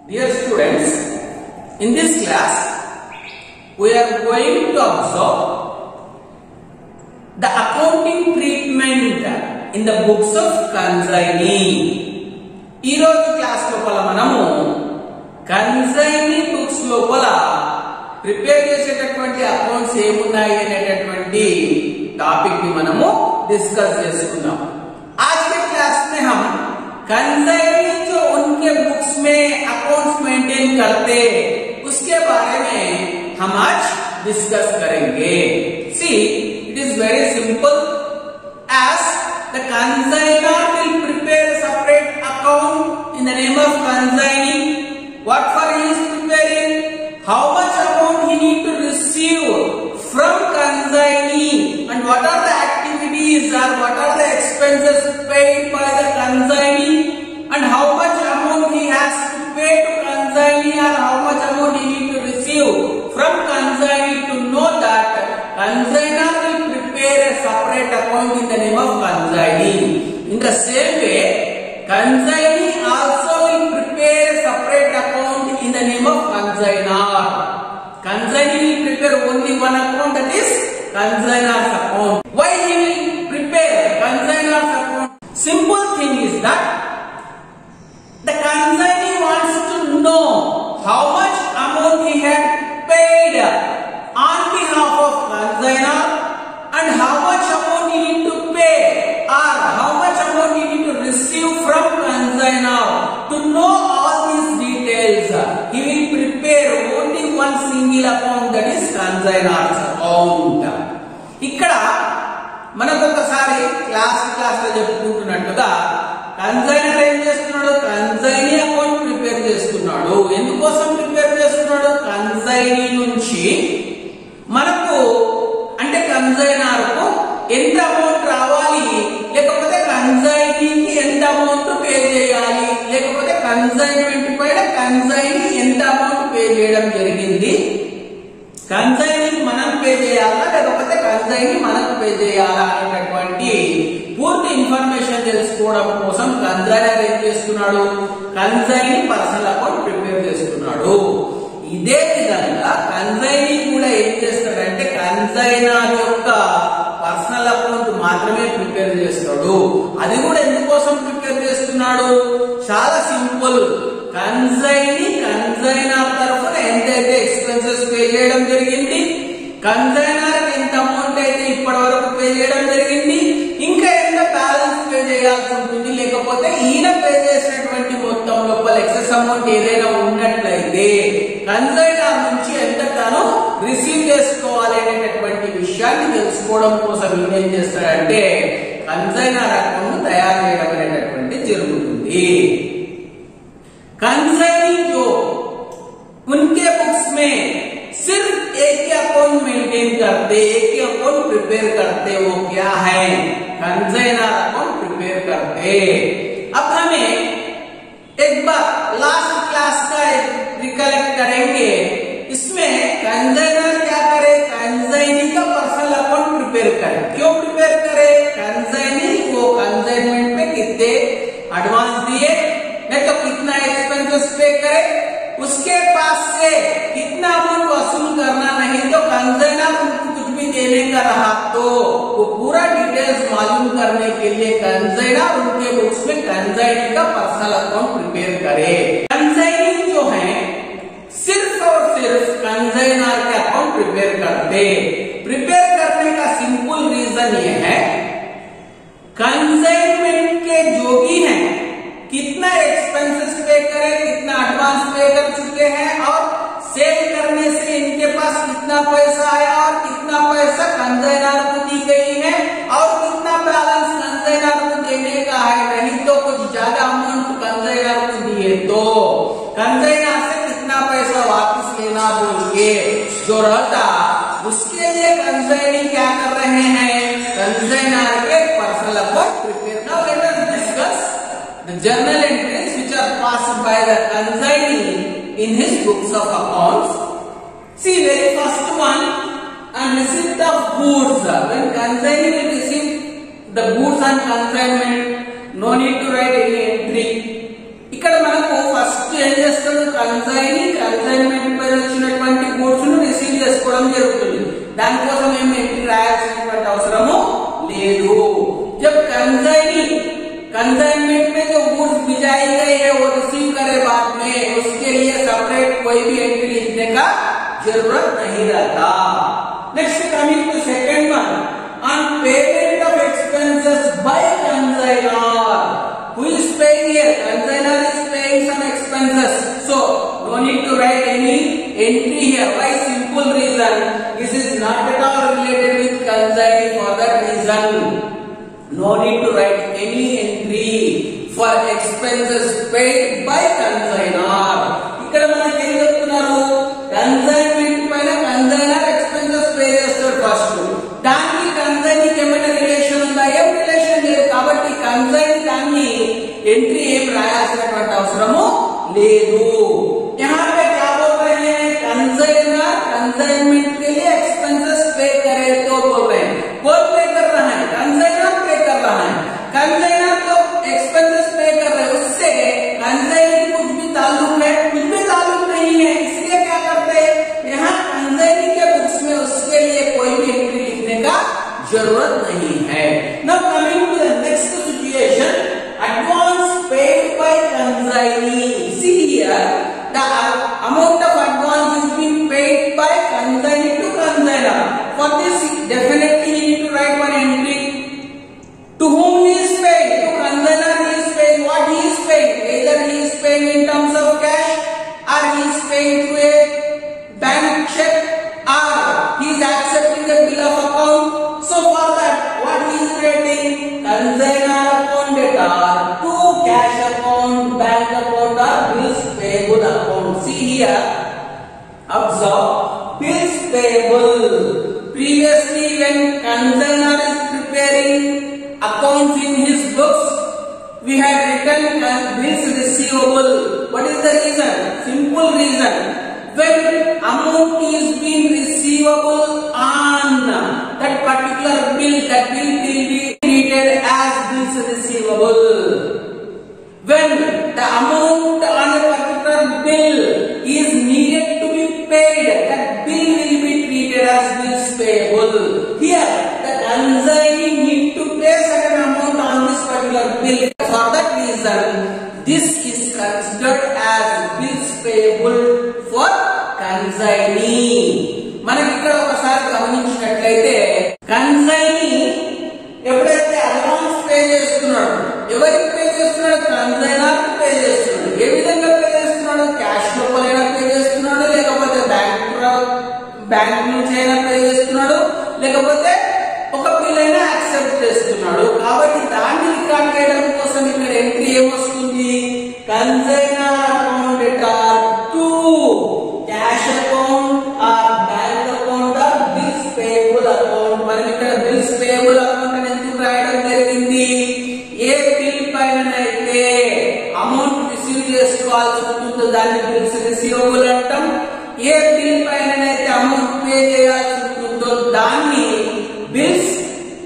Dear students, in this class we are going to observe the accounting treatment in the books of consignee. ఈ రోజు class లోపల మనము consignee books లోపల prepare చేసేటటువంటి accounts ఏమున్నాయి అనేటటువంటి టాపిక్ ని మనము डिस्कस చేసుకుందాం. आज के क्लास में हम कंसाइनी जो उनके बुक्स में अकाउंट्स मेंटेन करते उसके बारे में हम आज डिस्कस करेंगे. See it is very simple. as the consignor will prepare a separate account in the name of consignee. What for he is preparing? How much amount he need to receive from consignee and what are the activities or what are the expenses paid by the consignee and how much amount he has to pay to consignee or how much amount he need to receive from consignee. To know that, consignor will prepare a separate account in the name of consignee. In the same way, consignee also will prepare a separate account in the name of consignor. Consignee will prepare only one account, that is consignor's account. Why he will prepare consignor's account? Simple thing is that the consignee wants to know how much amount he had paid on behalf of consignor and how much amount he need to pay or how much amount he need to receive from consignor. To know all these details, he will prepare only one single account, that is consignor's account. ఇక్కడ మనకు ఒకసారి class లో చెప్పుకుంటున్నట్టుగా consignor ఏం చేస్తున్నాడు? Consignee account prepare చేస్తున్నాడు. ఎందుకోసం prepare చేస్తున్నాడు? Consignee నుంచి మనకు అంటే కన్సైనర్ కు ఎంత అమౌంట్ రావాలి, లేకపోతే కన్సైనీకి ఎంత అమౌంట్ పే చేయాలి, లేకపోతే కన్సైన్మెంట్ పైన కన్సైనీ ఎంత అమౌంట్ పే చేయడం జరిగింది, కన్సైనీకి మనం పే చేయాలా లేకపోతే కన్సైనీ మనకు పే చేయాలా అనేటటువంటి పూర్తి ఇన్ఫర్మేషన్ తెలుసుకోవడం కోసం కన్సైనర్ ఏం చేస్తున్నాడు? కన్సైనీ పర్సనల్ అకౌంట్ ప్రిపేర్ చేస్తున్నాడు. ఇదే విధంగా కన్సైనీ కూడా ఏం చేస్తాడంటే కన్సైనర్ యొక్క పర్సనల్ అకౌంట్ మాత్రమే ప్రిపేర్ చేస్తాడు. అది కూడా ఎందుకోసం ప్రిపేర్ చేస్తున్నాడు? చాలా సింపుల్. కన్సైనీ కన్సైనర్ తరఫున ఎంతైతే ఎక్స్పెన్సెస్ పే చేయడం జరిగింది, కన్సైనర్ ఎంత అమౌంట్ అయితే ఇప్పటి వరకు పే చేయడం జరిగింది, ఇంకా ఎంత బ్యాలెన్స్ పే చేయాల్సి ఉంటుంది, లేకపోతే ఈయన పే చేసినటువంటి మొత్తం లోపల ఎక్సెస్ అమౌంట్ ఏదైనా ఉన్నట్లయితే కన్సైనర్ నుంచి ఎంత తాను రిసీవ్ చేసుకోవాలి అనేటటువంటి విషయాన్ని తెలుసుకోవడం కోసం ఈయన ఏం చేస్తాడంటే కన్సైనర్ అకౌంట్ తయారు చేయడం అనేటటువంటి జరుగుతుంది. कंसाइनी जो उनके बुक्स में सिर्फ एक ही अकाउंट मेंटेन करते, एक ही अकाउंट प्रिपेयर करते, वो क्या है? कंसाइनर अकाउंट प्रिपेयर करते. अब हमें एक बार लास्ट क्लास का रिकलेक्ट करेंगे. इसमें कंसाइनर क्या करे? कंसाइनी का पर्सनल अकाउंट प्रिपेयर करे. क्यों प्रिपेयर करे? कंसाइनी को कंसाइनमेंट पे कितने एडवांस दिए, नहीं तो कितना एक्सपेंसेस पे करे, उसके पास से कितना अमाउंट वसूल करना, नहीं तो कंसाइनर उनको कुछ भी देने का रहा तो वो पूरा डिटेल्स मालूम करने के लिए कंसाइनर उनके बुक्स में कंसाइनी का पर्सनल अकाउंट प्रिपेयर करे. कंसाइनी जो है सिर्फ और सिर्फ कंसाइनर के अकाउंट प्रिपेयर करते. प्रिपेयर करने का सिंपल रीजन ये है, कंसाइनमेंट के जो भी है कितना एक्सपेंसेस पे करे, कितना एडवांस पे कर चुके हैं और सेल करने से इनके पास कितना पैसा आया और कितना पैसा कंसाइनर को दी गई है और कितना बैलेंस कंसाइनर को देने का है, नहीं तो कुछ ज्यादा अमाउंट कंसाइनर को दिए तो कंसाइनर से कितना पैसा वापस लेना बोल के जो रहता, उसके लिए कंसाइनी क्या कर रहे हैं? कंसाइनर के personal account prepare. Now let us discuss the journal entries which are passed by the consignee in his books of accounts. See, very first one, on receipt of goods. When consignee will receive the goods on consignment, no need to write any entry. ఇక్కడ మనకు first ఏం చేస్తాడు, consignment పైన వచ్చినటువంటి goods ను receive చేసుకోవడం జరుగుతుంది. దానికోసం ఏమి ఎంట్రీ రాయాల్సినటువంటి అవసరము లేదు. जब कंसाइनमेंट में जो गुड्स भिजाई गई है वो रिसीव करे बाद में, उसके लिए सेपरेट कोई भी एंट्री लिखने का जरूरत नहीं रहता. Next coming to second one, on payment of expenses by consignor. Who is paying here? Consignor is paying some expenses. So no need to write any entry here. Why? Simple reason, this is not at all related with consignee. For that reason, no need to write any entry for expenses paid by consignor. ఇక్కడ మనకి ఏం చెప్తున్నారు, consignment పైన consignor expenses pay చేస్తాడు first. దానికి కన్సైనీకి ఏమైనా relation ఉందా? ఏం రిలేషన్ లేదు. కాబట్టి కన్సైన్ దాన్ని ఎంట్రీ ఏం రాయాల్సినటువంటి అవసరము లేదు. यहाँ पे क्या बोल रहे हैं, कंसाइनर कंसाइनमेंट के लिए एक्सपेंसेस पे करे तो बोल रहे हैं. कौन पे कर रहा है? कंसाइनर पे कर रहा है. कंसाइनर तो एक्सपेंसेस पे कर रहे हैं, उससे कंसाइनर कुछ भी ताल्लुक है? कुछ भी ताल्लुक नहीं है. इसलिए क्या करते हैं, यहाँ कंसाइनर के बुक्स में उसके लिए कोई भी एंट्री लिखने का जरूरत नहीं है. Now coming to the next situation, advance paid by consignee. See here, the amount of advance is being paid by consignee to consignor. For this, definitely you need to write one entry. To whom he is paying? To consignor he is paying. What he is paying? Either he is paying in terms of cash, or he is paying through a bank check, or he is accepting a bill of account. So for that, what he is writing? Consignor account data to cash account, bank account, or bills payable account. See here, observe, bills payable. Previously, when consignor is preparing accounts in his books, we had written bills receivable. What is the reason? Simple reason. When amount is being receivable on that particular bill, that bill will be treated as bills receivable. When the amount on a particular bill is needed to be paid, that bill will be treated as bills payable. Here, the consignee need to pay certain amount on this particular bill. For that reason, this is considered as bills payable for consignee. మనకి ఇక్కడ ఒకసారి గమనించినట్లయితే consignee ఎప్పుడైతే advance pay చేస్తున్నాడు, ఎవరికి pay చేస్తున్నాడు? Consignor pay చేస్తున్నాడు. ఏ విధంగా పే చేస్తున్నాడు? క్యాష్ లోపలైనా పే చేస్తున్నాడు, లేకపోతే బ్యాంక్ నుంచి అయినా పే చేస్తున్నాడు, లేకపోతే ఒక బిల్ అయినా యాక్సెప్ట్ చేస్తున్నాడు. కాబట్టి దాన్ని రికార్డ్ చేయడం కోసం ఇక్కడ ఎంట్రీ ఏమొస్తుంది? Consignor account debtor to cash account or bank account or bills payable account. మనం ఇక్కడ బిల్స్ పేయబుల్ అకౌంట్ అని ఎందుకు రాయడం జరిగింది? ఏ బిల్ పైనైతే అమౌంట్ రిసీవ్ చేసుకోవాల్సి ఉంటుందో దాన్ని బిల్స్ రిసీవబుల్ అంటాం. ఏ బిల్ పైనైతే అమౌంట్ పే చేయాల్సి ఉంటుందో దాన్ని బిల్స్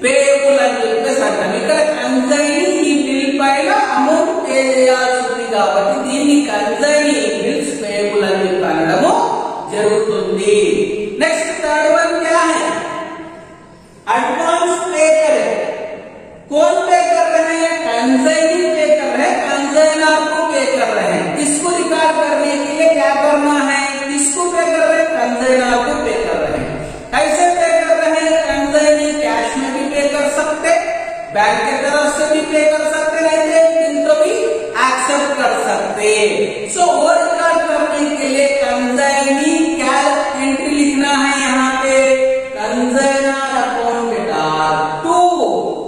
పేయబుల్ అని చెప్పేసి అంటాం. ఇక్కడ కన్సైనీ ఈ బిల్ పైన అమౌంట్ పే చేయాల్సి ఉంది కాబట్టి దీన్ని కన్సైనీ బిల్స్ పేయబుల్ అని చెప్పి అనడము जरूरी. नेक्स्ट थर्ड वन क्या है? एडवांस पे करे. कौन पे कर रहे हैं? कंसाइनी पे कर रहे हैं, कंसाइनर को पे कर रहे हैं. इसको रिकॉर्ड करने के लिए क्या करना है? इसको पे कर रहे हैं, कंसाइनर को पे कर रहे हैं. कैसे पे कर रहे हैं? कंसाइनी कैश में भी पे कर सकते, बैंक की तरफ से भी पे कर सकते, रहते इनको भी एक्सेप्ट कर सकते. सो वो रिकॉर्ड करने के लिए कंसाइनी क्या एंट्री लिखना है? यहाँ पे consignor account debtor to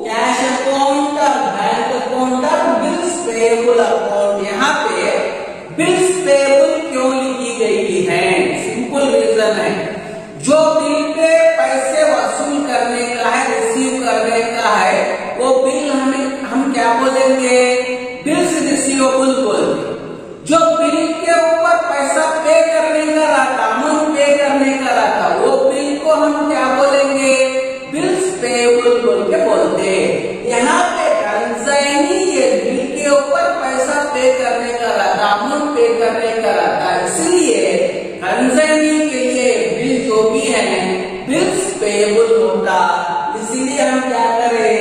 cash account और बैंक अकाउंट और बिल्स पेएबल अकाउंट. यहाँ पे बिल्स पेएबल क्यों लिखी गई है? सिंपल रीजन है, जो बिल पे पैसे वसूल करने का है, रिसीव करने का है, वो बिल हम क्या बोलेंगे? बिल्स रिसीवेबल बोलेंगे. जो बिल के ऊपर पैसा पे करने का रहता, अमाउंट पे करने का रहता, वो बिल को हम क्या बोलेंगे? बिल्स पेएबल बोल के बोलते. यहाँ पे कंसाइनी ये बिल के ऊपर पैसा पे करने का रहता, अमाउंट पे करने का रहता है। इसलिए कंसाइनी के लिए बिल जो भी है बिल्स पेएबल होता, इसलिए हम क्या करें,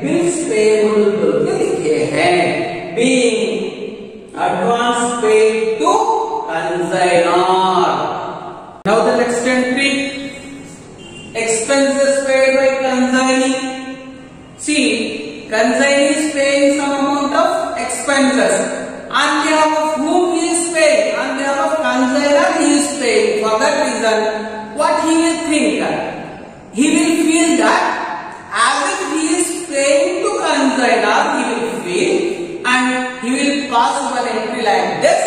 बिल्स पेएबल बोल के लिखे हैं, being advance paid to consignor. Now the next entry, expenses paid by consignee. See, consignee is paying some amount of expenses. On behalf of whom he is paying? On behalf of consignor he is paying. For that reason, what he will think? He will feel that as if he is paying to consignor, he will feel, and he will pass one entry like this: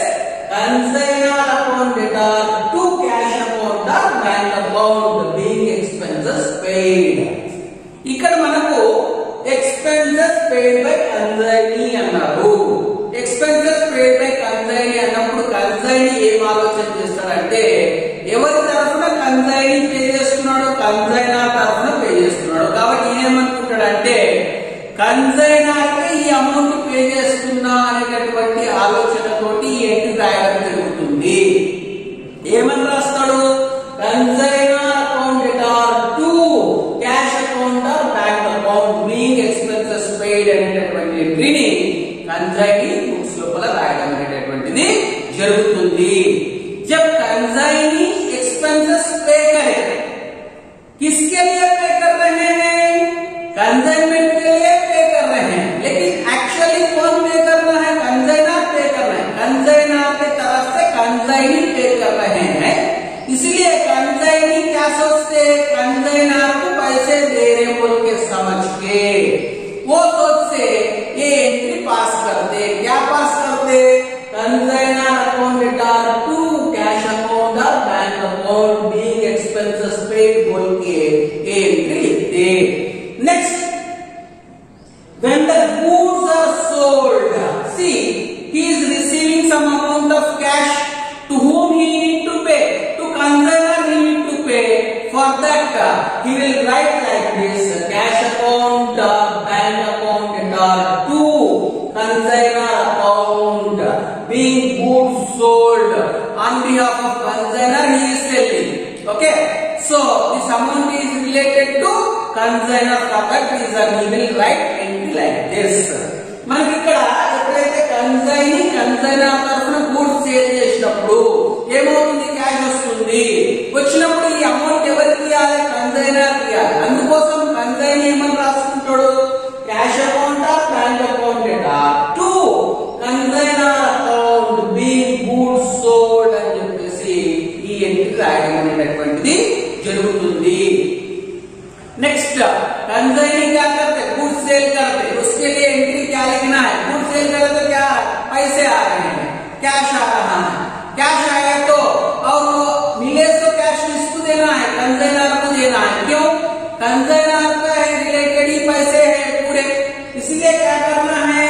consignor account debtor to cash account or bank account being expenses paid. ఇక్కడ మనకు expenses paid by consignee అన్నారు. expenses paid by consignee అన్నప్పుడు consignee ఏం ఆలోచన చేస్తాడంటే, ఎవరి తరఫున consignee pay చేస్తున్నాడు, consignor తరఫున పే చేస్తున్నాడు. కాబట్టి ఏమనుకుంటాడంటే consignor కి ఈ అమౌంట్ పే చేస్తున్నా అనేటటువంటి ఆలోచనతోటి ఏంటి రాయడం జరుగుతుంది. ఏమని రాస్తాడు, consignor account debtor to cash account or bank account being expenses paid అనేటటువంటి ఎంట్రీని consignee బుక్స్ లోపల రాయడం అనేటటువంటిది జరుగుతుంది. जब consignee expenses पे करे, किसके लिए पे कर रहे हैं, कंसाइनमेंट के लिए पे कर रहे हैं, लेकिन एक्चुअली कौन पे कर रहा है, कंसाइनर पे कर रहे हैं, कंसाइनर की तरफ से कंसाइनी पे कर रहे हैं। इसलिए कंसाइनी क्या सोचते हैं, कंसाइनर को पैसे दे रहे बोल के समझ के वो सोच से ये एंट्री पास करते, क्या पास करते, consignor account debtor to cash account और bank account being expenses paid बोल के ये एंट्री लिखते। Next, when the goods are sold, see, he is receiving some amount of cash. To whom he need to pay, to consignor he need to pay. For that he will write like this: cash account, bank account debtor to consignor account being goods sold. On behalf of consignor he is selling. Okay, so this amount is related to consignor. For that reason he will write entry like this. మనకి ఇక్కడ ఎప్పుడైతే consignor తరఫున goods sale చేసినప్పుడు ఏమవుతుంది, cash వస్తుంది. వచ్చినప్పుడు ఈ amount ఎవరికి ఇవ్వాలి, consignor ఇవ్వాలి. అందుకోసం consignee ఏమని రాసుకుంటాడు, cash account or bank account debtor to consignor account being goods sold అని చెప్పేసి ఈ ఎంట్రీ రాయడం అనేటటువంటిది జరుగుతుంది. नेक्स्ट, कंसाइनी क्या करते, गुड सेल करते, उसके लिए एंट्री क्या लिखना है, गुड सेल करे तो क्या पैसे आ रहे हैं, कैश आ रहा है, कैश आया तो और वो मिले तो कैश किसको देना है, कंसाइनर को देना है। क्यों, कंसाइनर का है रिलेटेड ही पैसे है पूरे, इसलिए क्या करना है,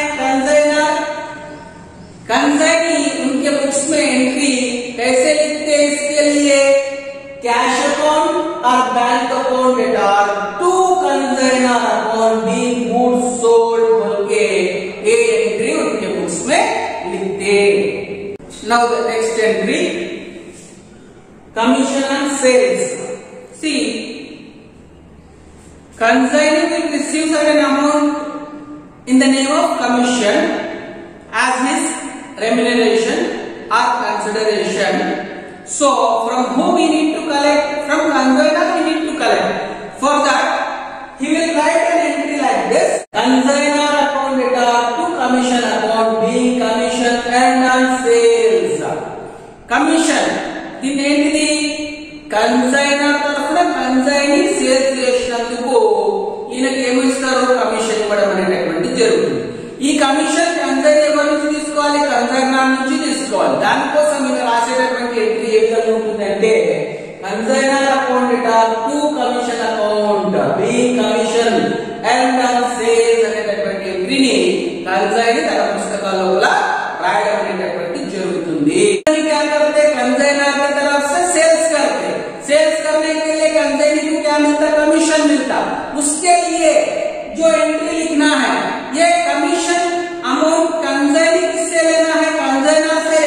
कंसाइनी उनके बुक्स में एंट्री कैसे लिखते हैं, इसके लिए कैश अकाउंट और bank account debtor to consignor account being goods sold बोल के ये एंट्री उनके बुक्स में लिखते। Now the next entry, commission on sales. See, consignor will receive certain amount in the name of commission as his remuneration or consideration. So from whom we need to collect, from consignor we need to collect. For that he will write an entry like this: consignor account debtor to commission account being commission earned on sales. Commission దీని ఏంటిది, consignor తరఫున consignee sales చేసినందుకు ఈయనకి ఏమి ఇస్తారు, commission ఇవ్వడం అనేటటువంటి జరుగుతుంది. ఈ కమిషన్ కన్సైనీ ఎవరి నుంచి తీసుకోవాలి, కన్సైనర్ నుంచి తీసుకోవాలి. దానికోసం ఈయన రాసేటటువంటి ఎంట్రీ ఏ విధంగా ఉంటుందంటే, consignor account debtor to commission account being commission earned on sales అనేటటువంటి ఎంట్రీని కన్సైనీ తన పుస్తకాల్లో కూడా రాయడం అనేటటువంటి జరుగుతుంది. क्या करते, कंसाइनर की तरफ से सेल्स करते, सेल्स करने के लिए कंसाइनी को क्या मिलता, कमीशन मिलता। उसके लिए जो एंट्री लिखना है, ये कमीशन अमाउंट कंसाइनी किससे लेना है, कंसाइनर से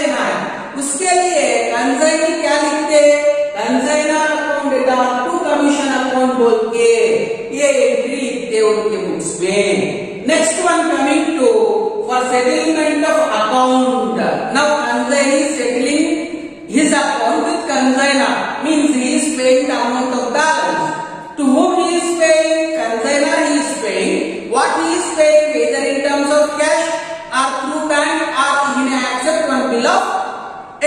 बुक्स में। Next one coming to for settlement of account. Now consignee settling his account with consignor means he is paying the amount of balance. To whom he is paying? Consignor he is paying. What he is paying, either in terms of cash or through bank or he may accept one bill of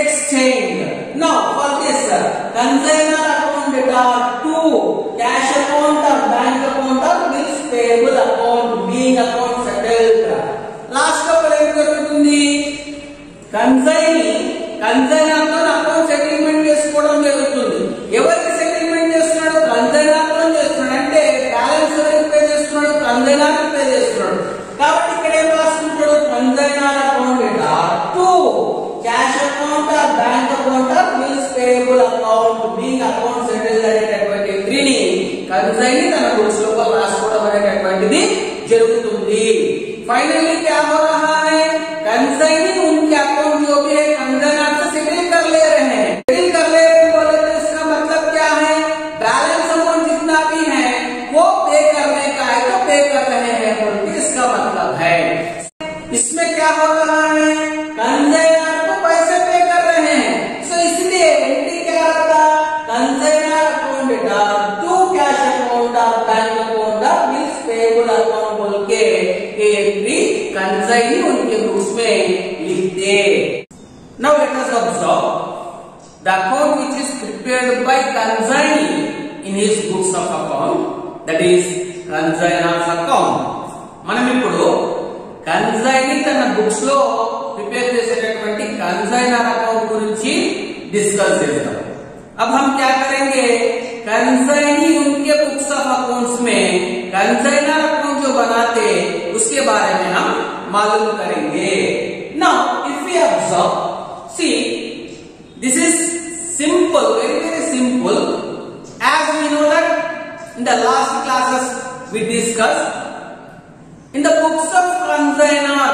exchange. Now for this consignor account data to cash account or bank account or bills payable account being account settled. Last couple em jarugutundi consignor తో account settlement చేసుకోవడం జరుగుతుంది. ఎవరికి settlement చేస్తున్నాడు? Consignor తో చేస్తున్నాడు. అంటే balance ఎవరికి pay చేస్తున్నాడు? కన్సైనర్ కి పే చేస్తున్నాడు. కాబట్టి ఇక్కడ ఏం రాసుకుంటాడు? Consignor account debtor to cash account or bank account or bills payable account being account settled అనేటటువంటి త్రీని కన్సైని తన బుక్స్ లో రాసుకోవడం అనేటటువంటిది జరుగుతుంది. फाइनली क्या हो रहा है? कंसाइनी उनके अकाउंट जो भी है कंसाइनर से सेटल कर ले रहे हैं। सेटल कर ले रहे बोले तो इसका मतलब क्या है? बैलेंस अमाउंट जितना भी है वो पे करने का है तो पे कर रहे हैं बोलते इसका मतलब है। इसमें क्या हो रहा है? कंसाइनर को पैसे पे कर रहे हैं। सो इसलिए एंट्री क्या रहता? Consignor account debtor to cash account और बैंक अकाउंट और बिल्स पेएबल अकाउंट बोल के एंट्री कंसाइनी उनके बुक्स में लिखते। Now let us observe the account which is prepared by consignee in his books of account, that is consignor's account. మనం ఇప్పుడు consignee తన బుక్స్ లో ప్రిపేర్ చేసేటటువంటి consignor అకౌంట్ గురించి డిస్కస్ చేద్దాం. अब हम क्या करेंगे? कंसाइनी उनके बुक्स ऑफ अकाउंट्स में कंसाइनर अकाउंट जो बनाते उसके बारे में हम मालूम करेंगे. Now if we observe, see this is simple, very very simple. As we know that in the last classes we discussed in the books of consignor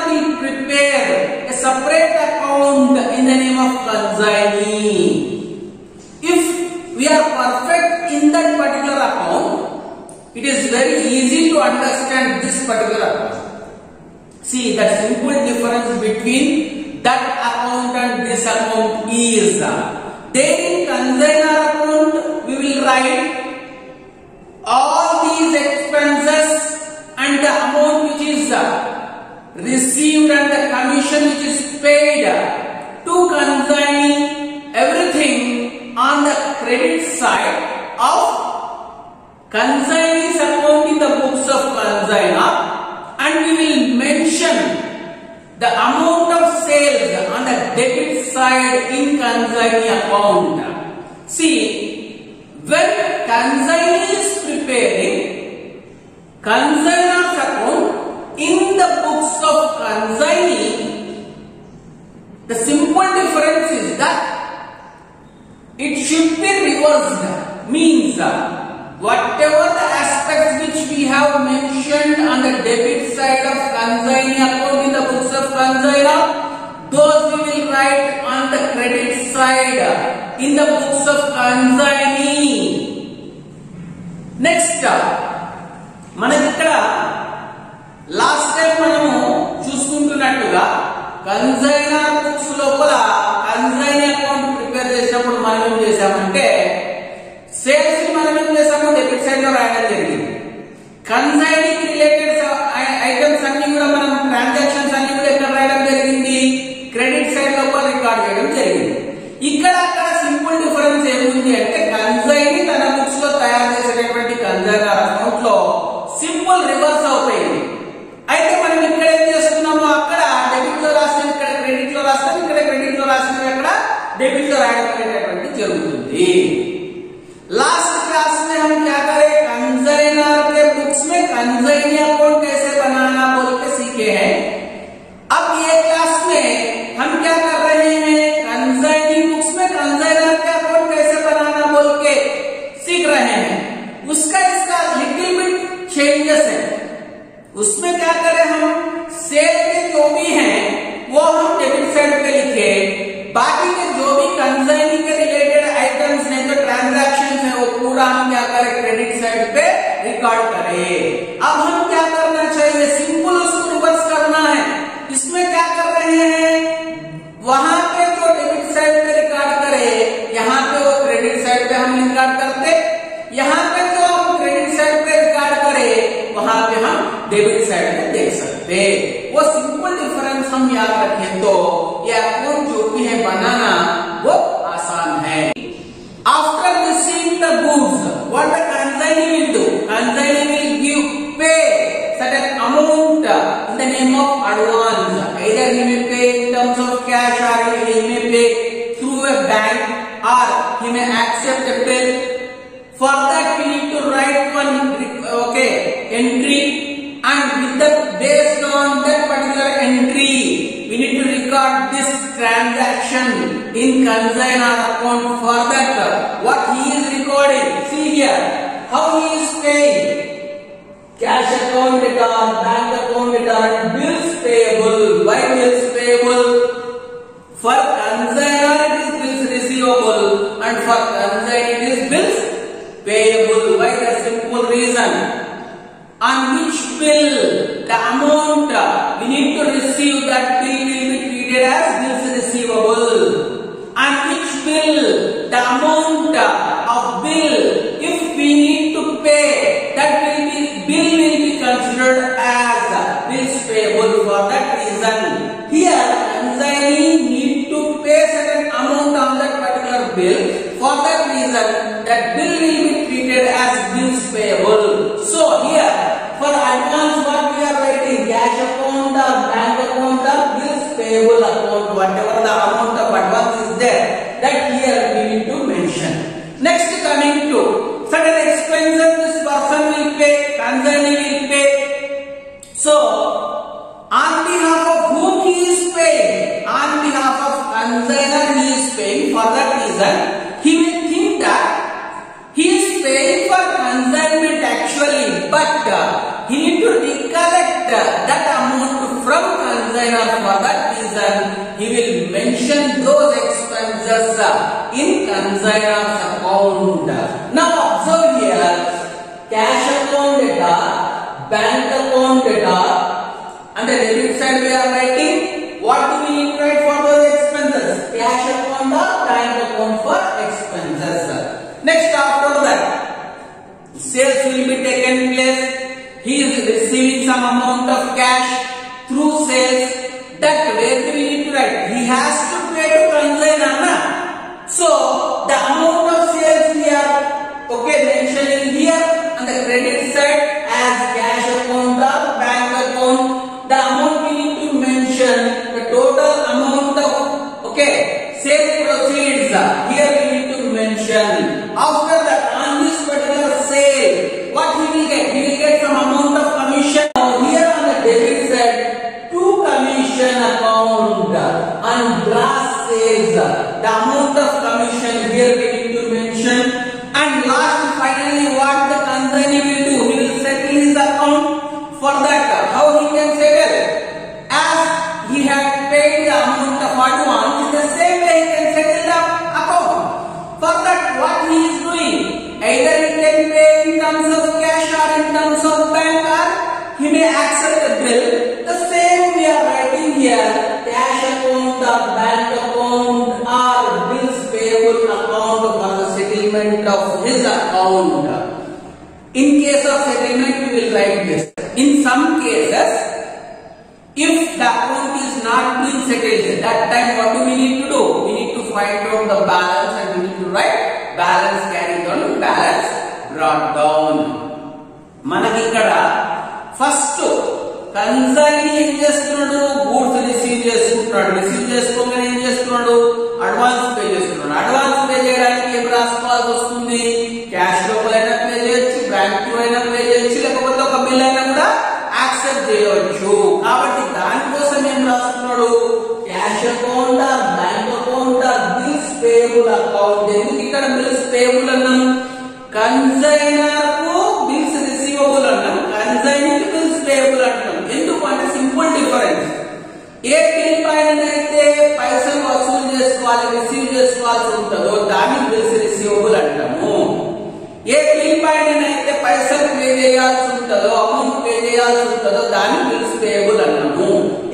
will prepare a separate account in the name of consignee. If we are perfect in that particular account, it is very easy to understand this particular account. See, the simple difference between that account and this account is then in consignor account we will write all these expenses and the amount which is received and the commission which is paid to consignee, everything on the credit side of consignee's account in the books of consignor, and we will mention the amount of sales on the debit side in consignee account. See, when consignee is preparing consignor's account in the books of consignee, the simple difference is that it should be reversed. Means whatever the aspects which we have mentioned on the debit side of consignee account in the books of consignor, those we will write on the credit side in the books of consignee. Next, మనకి ఇక్కడ last time మనము చూసుకుంటున్నట్టుగా consignor books లోపల consignee account prepare చేసినప్పుడు మనం ఏం చేసామంటే sales మనం ఏం చేసాము డెబిట్ సైడ్ లో రాయడం జరిగింది. కన్సైనీకి రిలేటెడ్ ఐటమ్స్ అన్ని కూడా మనం ట్రాన్సాక్షన్స్ అన్ని కూడా ఎక్కడ రాయడం జరిగింది? క్రెడిట్ సైడ్ లోపల రికార్డ్ చేయడం జరిగింది. ఇక్కడ అక్కడ సింపుల్ డిఫరెన్స్ ఏముంది అంటే కన్సైనీ తన బుక్స్ లో తయారు చేసేటటువంటి కన్సైనర్ అకౌంట్ లో సింపుల్ రివర్స్ అవుతాయి. అయితే మనం ఇక్కడ ఏం చేస్తున్నాము? అక్కడ డెబిట్ లో రాస్తాం, ఇక్కడ క్రెడిట్ లో రాస్తాం, ఇక్కడ క్రెడిట్ లో రాస్తాం, అక్కడ डेबिट तो राइट जरूरी। लास्ट क्लास में हम क्या करें, कंसाइनर के बुक्स में कंसाइनी अकाउंट कैसे बनाना बोल के सीखे हैं। अब ये क्लास में हम क्या कर रहे हैं, कंसाइनी बुक्स में कंसाइनर के अकाउंट कैसे बनाना बोल के सीख रहे हैं। उसका इसका लिटिल बिट चेंजेस है। उसमें क्या करें, हम सेल के जो भी हैं वो हम डेबिट साइड पे लिखे, बाकी के जो भी कंसाइनी के रिलेटेड आइटम्स हैं, जो ट्रांजैक्शंस हैं, वो पूरा हम क्या करें क्रेडिट साइड पे रिकॉर्ड करे। अब हम क्या करना चाहिए, सिंपल उसको रिवर्स करना है। इसमें क्या कर रहे हैं, वहां पे जो डेबिट साइड पे रिकॉर्ड करे, यहाँ पे वो क्रेडिट साइड पे हम रिकॉर्ड करते, यहाँ पे जो हम क्रेडिट साइड पे रिकॉर्ड करे वहां पे हम डेबिट साइड पे देख सकते। वो सिंपल डिफरेंस हम याद रखें तो ये अकाउंट जो भी है बनाना वो आसान है। After receiving the goods, what the consignee will do? Consignee will give pay certain amount in the name of advance. Either he may pay in terms of cash or he may pay through a bank or he may accept a bill. For that we need to write one entry, and with that, based on that particular entry, we need to record this transaction in consignor account. For that, what he is recording, see here, how he is paying: cash account return, bank account return, bills payable. Why bills payable? For consignor it is bills receivable, and for consignee it is bills payable. Why? The simple reason, on which bill the amount we need to receive, that bill will be treated as bills receivable. On which bill the amount of bill, if we need to pay, that bill will be considered as bills payable. For that reason, here consignee need to pay certain amount on that particular bill. For that reason, that bill will be treated as bills payable. So here, for advance, what we are writing, cash account or bank account or bills payable account, whatever the amount of advance is there, that here we need to mention. Next, coming to certain expenses this person will pay, consignee will pay. So, on behalf of whom he is paying? On behalf of consignor he is paying. For that reason, he will think that he is paying for consignment actually, but he need to recollect that amount from consignor. For that reason, he will mention those expenses in consignor's account. Now observe here, cash account data, bank account data, and the debit side we are writing. What do we need to write for those expenses? Cash account or bank account for expenses. Next, after that, sales will be taken place. He is receiving some amount of cash through sales. That where do we need to write? He has to pay to consignor. So the amount of sales we are mentioning here on the credit side as cash account or bank account. The amount we need to mention, the total amount of sales proceeds. Here we need to mention. After that, on this particular sale, what he will get? He will get some amount of commission. Now here on the debit side, to commission account on gross sales, the amount of commission here we need to mention. And last, finally, what the consignee will do? He will settle his account. For that, how he can settle? As he had paid the amount of advance, in the same way he can settle the account. For that, what he is doing? Either he can pay in terms of cash or in terms of bank, or he may accept the bill. The same we are writing here, cash account or bank account or bills payable account for the settlement of his account. In case of settlement, we will write this. In some cases, if the account is not being settled, that time what do we need to do? We need to find out the balance and we need to write balance carried on, balance brought down. మనకి ఇక్కడ first consignee ఏం చేస్తున్నాడు? Goods receive చేసుకుంటున్నాడు. Receive చేసుకోగానే ఏం చేస్తున్నాడు? Advance pay చేస్తున్నాడు. Advance pay చేయడానికి ఏం రాసుకోవాల్సి వస్తుంది? క్యాష్ లోపలైనా పే చేయొచ్చు, బ్యాంక్ లో అయినా పే చేయొచ్చు, లేకపోతే ఒక బిల్ అయినా కూడా యాక్సెప్ట్ చేయవచ్చు. కాబట్టి దానికోసం ఏం రాస్తున్నాడు? Cash account or bank account or bills payable account. ఎందుకు ఇక్కడ బిల్స్ పేయబుల్ అన్నాం? కన్సైనర్ కు బిల్స్ రిసీవబుల్ అన్నాం, కన్సైనర్ బిల్స్ పేయబుల్ అంటాం. ఎందుకు అంటే సింపుల్ డిఫరెన్స్. ఏ బిల్ పైన అయితే పైసలు వసూలు చేసుకోవాలి, రిసీవ్ చేసుకోవాల్సి ఉంటుందో దాన్ని బిల్స్ రిసీవబుల్ అంటాము. ఏ బిల్ పైన అయితే పైసలు పే చేయాల్సి ఉంటుందో, అమౌంట్ పే చేయాల్సి ఉంటుందో దాన్ని బిల్స్ పేయబుల్ అన్నాము.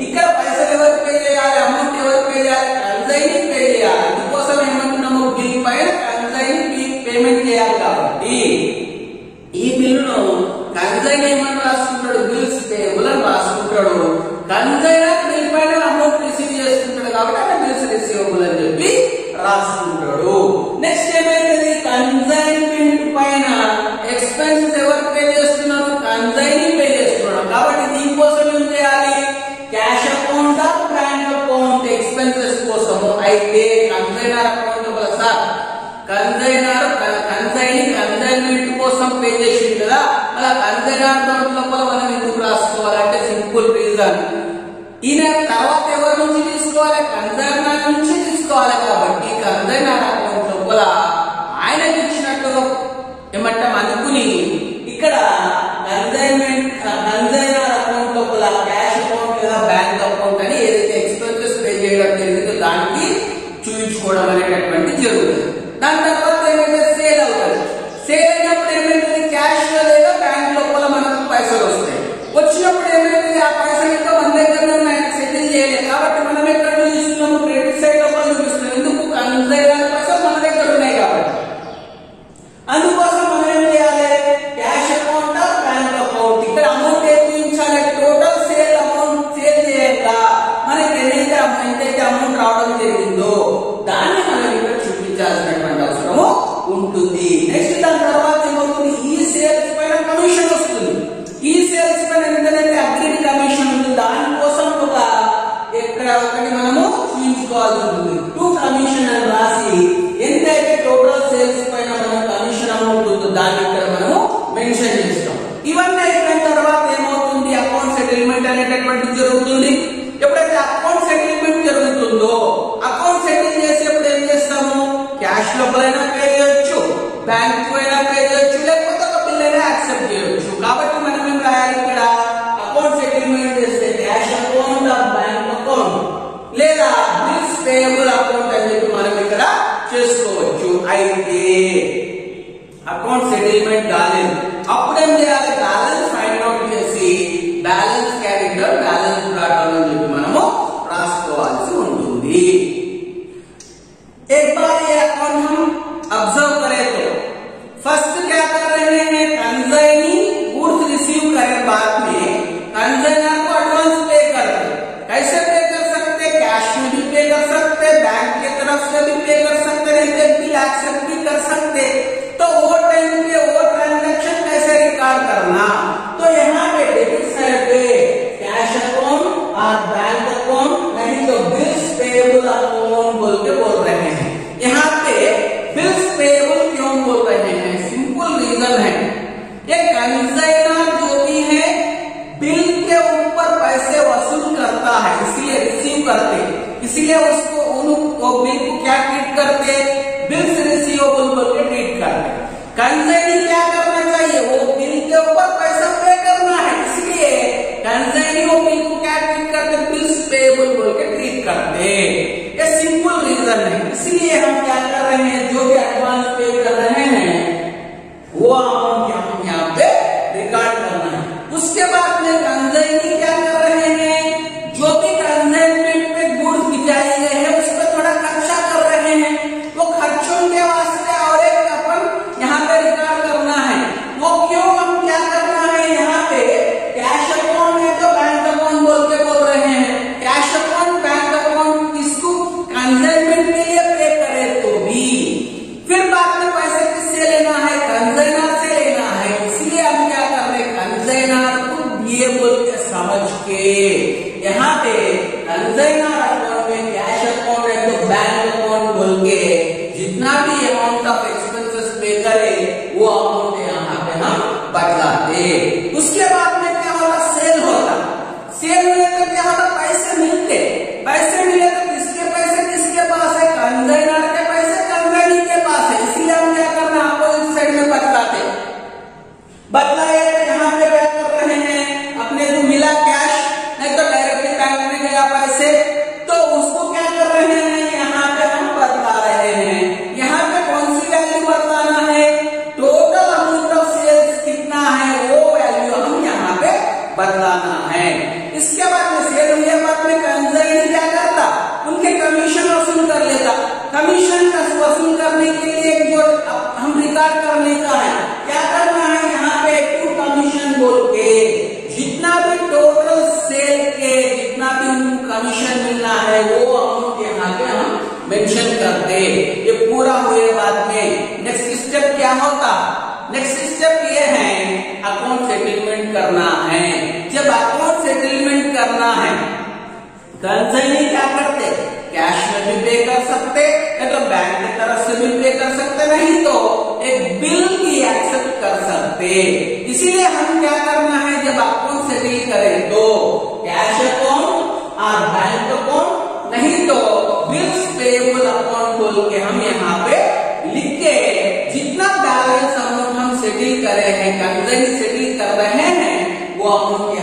ఇక్కడ పైసలు ఎవరు పే చేయాలి, అమౌంట్ ఎవరు పే చేయాలి, కన్సైనీ పే చేయాలి. అందుకోసం ఏమంటున్నాము, బిల్ పైన కన్సైనీ పేమెంట్ చేయాలి. కాబట్టి ఈ బిల్లును కన్సైన్ ఏమని రాసుకుంటాడు, బిల్స్ పేయబుల్ అని రాసుకుంటాడు. కన్సైనర్ బిల్ పైన అమౌంట్ రిసీవ్ చేసుకుంటాడు కాబట్టి అక్కడ బిల్స్ రిసీవబుల్ అని చెప్పి రాసుకుంటాడు. నెక్స్ట్ ఏమైతుంది, కన్సైన్మెంట్ పైన ఎక్స్పెన్సెస్ ఎవరు పే చేస్తున్నారు, కన్సైనీ పే చేస్తున్నాడు. కాబట్టి దీనికోసం ఏం చేయాలి, cash account bank account expenses కోసము. అయితే కన్సైనర్ అకౌంట్ సార్ కన్సైన్మెంట్ కోసం పే చేసింది కదా, అలా కన్సైనర్ అకౌంట్ లోపల మనం ఎందుకు రాసుకోవాలంటే సింపుల్ రీజన్, ఈయన తర్వాత ఎవరి నుంచి తీసుకోవాలి, కన్సైనర్ నుంచి తీసుకోవాలి. కాబట్టి కన్సైనర్ అకౌంట్ లోపల ఆయనకి ఇచ్చినట్టుగా ఏమంటాం అనుకుని ఇక్కడ కన్సైనర్ అకౌంట్ లోపల క్యాష్ అకౌంట్ లేదా బ్యాంక్ అకౌంట్ అని ఏదైతే ఎక్స్పెన్సెస్ పే చేయడం జరిగిందో దానికి చూపించుకోవడం అనేటటువంటి జరుగుతుంది. దాని తర్వాత ఏమైతే సేల్ అవుతుంది, సేల్ అయినప్పుడు ఏమైతుంది, క్యాష్ లేదా బ్యాంక్ లోపల మనకు పైసలు వస్తాయి. వచ్చినప్పుడు ఏమైతుంది, ఆ పైసలు ఇంకా మన దగ్గర ఉన్నాయి, సెటిల్ చేయలేదు. కాబట్టి మనం ఎక్కడ చూస్తున్నాము, క్రెడిట్ సైడ్ లోపల చూపిస్తున్నాం. ఎందుకు, కన్సైనర్ పైసలు మన దగ్గర ఉన్నాయి కాబట్టి. అందుకోసం మనం ఏం చేయాలి, క్యాష్ అకౌంట్ బ్యాంక్ అకౌంట్. ఇక్కడ అమౌంట్ ఏం చూపించాలి, టోటల్ సేల్ అమౌంట్ సేల్ చేయాక మనకి ఎంతైతే అమౌంట్ రావడం జరిగిందో దాన్ని మనం ఇక్కడ చూపించాల్సినటువంటి అవసరము ఉంటుంది. నెక్స్ట్ దాని తర్వాత ఏమవుతుంది, ఈ సేల్స్ పైన కమిషన్ వస్తుంది. ఈ సేల్స్ పైన ఏంటంటే అగ్రిడ్ కమిషన్ ఉంది. దానికోసం ఒక ఎక్కడ ఒకటి మనము చూపించుకోవాల్సి ఉంటుంది. టు కమిషన్ అని రాసి ఎంతైతే టోటల్ సేల్స్ పైన మనం కమిషన్ అమౌంట్ ఉందో దాన్ని ఇక్కడ మనము మెన్షన్ చేస్తాం. ఇవన్నీ అయిపోయిన తర్వాత ఏమవుతుంది, అకౌంట్ సెటిల్మెంట్ అనేటటువంటి జరుగుతుంది. ఎప్పుడైతే అకౌంట్ సెటిల్మెంట్ జరుగుతుందో, అకౌంట్ సెటిల్ చేసేప్పుడు ఏం చేస్తాము, క్యాష్ లోపలైనా పే చేయొచ్చు, బ్యాంక్ అయినా పే చేయొచ్చు, లేకపోతే ఒక బిల్ అయినా యాక్సెప్ట్ చేయొచ్చు. కాబట్టి మనం ఏం రాయాలి, ఇక్కడ అకౌంట్ సెటిల్మెంట్ చేస్తే క్యాష్ అకౌంట్ బ్యాంక్ అకౌంట్ లేదా బిల్స్ పేయబుల్ అకౌంట్ అని చెప్పి మనం ఇక్కడ చేసుకోవచ్చు. అయితే అకౌంట్ సెటిల్మెంట్ కాలేదు, అప్పుడు ఏం చేయాలి, బ్యాలెన్స్ ఫైండ్ అవుట్ చేసి బ్యాలెన్స్ క్యారెక్టర్ బ్యాలెన్స్ బ్రాట్ అని చెప్పి మనము రాసుకోవాల్సి ఉంటుంది. एक बार ये अकाउंट हम ऑब्जर्व करें तो फर्स्ट क्या कर रहे हैं, कंसाइनी गुड्स रिसीव करे बाद में कंसाइनर को एडवांस पे करते. कैसे पे कर सकते, कैश में भी पे कर सकते, बैंक की तरफ से भी पे कर सकते, नहीं बिल एक्सेप्ट भी कर सकते. तो वो टाइम पे वो ट्रांजैक्शन कैसे रिकॉर्ड करना, तो यहाँ पे डेबिट साइड पे कैश अकाउंट और बैंक अकाउंट नहीं तो बिल्स पेएबल अकाउंट बोल के बोल रहे हैं. यहाँ पे बिल्स पेएबल क्यों बोल रहे हैं, सिंपल रीजन है, ये कंसाइनर जो भी है बिल के ऊपर पैसे वसूल करता है, इसलिए रिसीव करते, इसलिए उसको वो बिल को क्या ट्रीट करते, बिल्स रिसीवेबल बोल के ट्रीट करते. कंसाइनी क्या करना चाहिए, वो बिल के ऊपर पैसा पे करना है, इसलिए कंसाइनी वो बिल को क्या ट्रीट करते, बिल्स पेएबल बोल के ट्रीट करते. ये सिंपल रीजन है. इसलिए हम क्या कर रहे हैं, जो भी एडवांस पे कर रहे हैं वो अमाउंट हम यहाँ पे रिकॉर्ड करना है. उसके बाद में कंसाइनी क्या कर रहे हैं, जो भी कंसाइनमेंट पे गुड्स भिजाए गए हैं उस पर थोड़ा खर्चा कर रहे हैं, वो खर्चों के वास्ते और एक अपन यहाँ पे रिकॉर्ड करना है. वो क्यों, हम क्या करना है, यहाँ पे कैश अकाउंट है तो बैंक अकाउंट बोल के बोल रहे हैं. कैश अकाउंट बैंक अकाउंट इसको कंसाइनमेंट के लिए पे करे तो भी फिर बाद में पैसे किससे लेना है, कंसाइनर से लेना है. इसलिए हम क्या कर रहे हैं, कंसाइनर को दिए बोल के समझ के यहाँ पे कंसाइनर अकाउंट में कैश अकाउंट है तो बैंक अकाउंट बोल के जितना भी अमाउंट ऑफ एक्सपेंसेस पे करे वो अमाउंट यहाँ पे हम बदलाते. उसके बाद में क्या होगा, सेल होता, सेल मिले तो क्या होता, पैसे मिलते, पैसे मिले तो किसके पैसे किसके पास है, कंसाइनर के पैसे कंसाइनी के पास है. इसलिए हम क्या करना, अपोजिट साइड में बदलाते. बदलाए तो यहाँ पे क्या कर रहे हैं, अपने को मिला कैश, नहीं तो डायरेक्टली बैंक में गया पैसे, तो उसको क्या कर रहे हैं, यहाँ पे हम बदला रहे हैं. यहाँ पे कौन सी वैल्यू बदलाना है, टोटल कमीशन का वसूल करने के लिए जो हम रिकॉर्ड करने का है, क्या करना है यहाँ पे टू कमीशन बोल के जितना भी टोटल सेल के जितना भी कमीशन मिलना है वो अमाउंट यहाँ पे हम मेंशन करते। ये पूरा हुए बाद में नेक्स्ट स्टेप क्या होता? नेक्स्ट स्टेप ये है अकाउंट सेटलमेंट करना है। जब अकाउंट सेटलमेंट करना है कंसाइनी क्या करते? कैश में भी पे कर सकते है तो बैंक की तरफ से भी पे कर सकते, नहीं तो एक बिल भी एक्सेप्ट कर सकते। इसीलिए हम क्या करना है जब अकाउंट सेटल करें तो कैश अकाउंट और बैंक अकाउंट, नहीं तो बिल्स पेएबल अकाउंट बोल के हम यहाँ पे लिख के जितना बैलेंस अमाउंट हम सेटल करे हैं, कंसाइनी सेटल कर रहे हैं वो अमाउंट